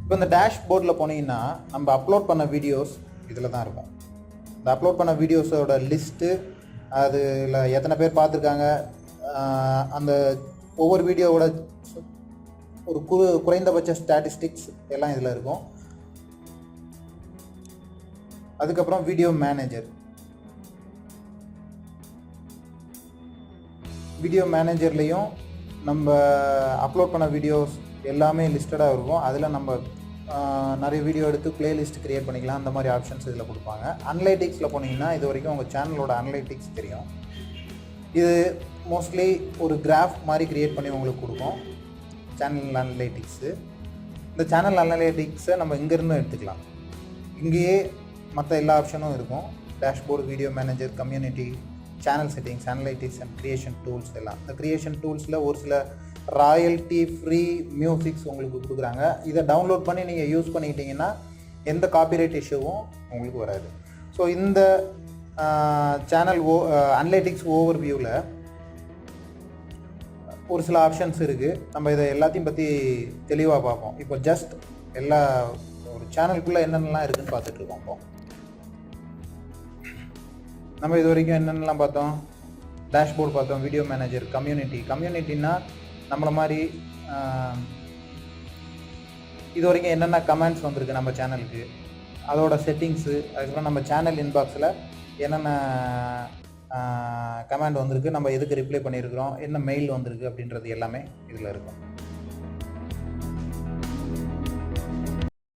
இப்போ இந்த டேஷ்போர்டில் போனீங்கன்னா நம்ம அப்லோட் பண்ண வீடியோஸ் இதில் தான் இருக்கும். இந்த அப்லோட் பண்ண வீடியோஸோட லிஸ்ட்டு, அதில் எத்தனை பேர் பார்த்துருக்காங்க, அந்த ஒவ்வொரு வீடியோவோட ஒரு குறைந்தபட்ச ஸ்டாட்டிஸ்டிக்ஸ் எல்லாம் இதில் இருக்கும். அதுக்கப்புறம் வீடியோ மேனேஜர். வீடியோ மேனேஜர்லேயும் நம்ம அப்லோட் பண்ண வீடியோஸ் எல்லாமே லிஸ்டடாக இருக்கும். அதில் நம்ம நிறைய வீடியோ எடுத்து பிளேலிஸ்ட் க்ரியேட் பண்ணிக்கலாம். அந்த மாதிரி ஆப்ஷன்ஸ் இதில் கொடுப்பாங்க. அனலைட்டிக்ஸில் போனீங்கன்னா இது வரைக்கும் உங்கள் சேனலோட அனலைட்டிக்ஸ் தெரியும். இது மோஸ்ட்லி ஒரு கிராஃப் மாதிரி க்ரியேட் பண்ணி உங்களுக்கு கொடுக்கும் சேனல் அனலைட்டிக்ஸு. இந்த சேனல் அனலைட்டிக்ஸை நம்ம இங்கேருந்து எடுத்துக்கலாம். இங்கேயே மற்ற எல்லா ஆப்ஷனும் இருக்கும். Dashboard, video manager, community, channel settings, analytics and creation tools எல்லாம். இந்த க்ரியேஷன் டூல்ஸில் ஒரு சில ராயல்ட்டி ஃப்ரீ மியூசிக்ஸ் உங்களுக்கு கொடுக்குறாங்க. இதை டவுன்லோட் பண்ணி நீங்கள் யூஸ் பண்ணிக்கிட்டிங்கன்னா எந்த காப்பிரைட் இஷ்யூவும் உங்களுக்கு வராது. ஸோ இந்த சேனல் அனலைட்டிக்ஸ் ஓவர் வியூவில் ஒரு சில ஆப்ஷன்ஸ் இருக்குது. நம்ம இதை எல்லாத்தையும் பற்றி தெளிவாக பார்ப்போம். இப்போ ஜஸ்ட் எல்லா ஒரு சேனலுக்குள்ளே என்னென்னலாம் இருக்குதுன்னு பார்த்துட்ருக்கோம். இப்போ நம்ம இது வரைக்கும் என்னென்னலாம் பார்த்தோம்? டேஷ்போர்ட் பார்த்தோம், வீடியோ மேனேஜர், கம்யூனிட்டின்னா நம்மளை மாதிரி இது வரைக்கும் என்னென்ன கமெண்ட்ஸ் வந்திருக்கு நம்ம சேனலுக்கு, அதோட செட்டிங்ஸு, அதுக்கப்புறம் நம்ம சேனல் இன்பாக்ஸில் என்னென்ன கமெண்ட் வந்திருக்கு, நம்ம எதுக்கு ரிப்ளை பண்ணியிருக்கிறோம், என்ன மெயில் வந்திருக்கு அப்படின்றது எல்லாமே இதில் இருக்கும்.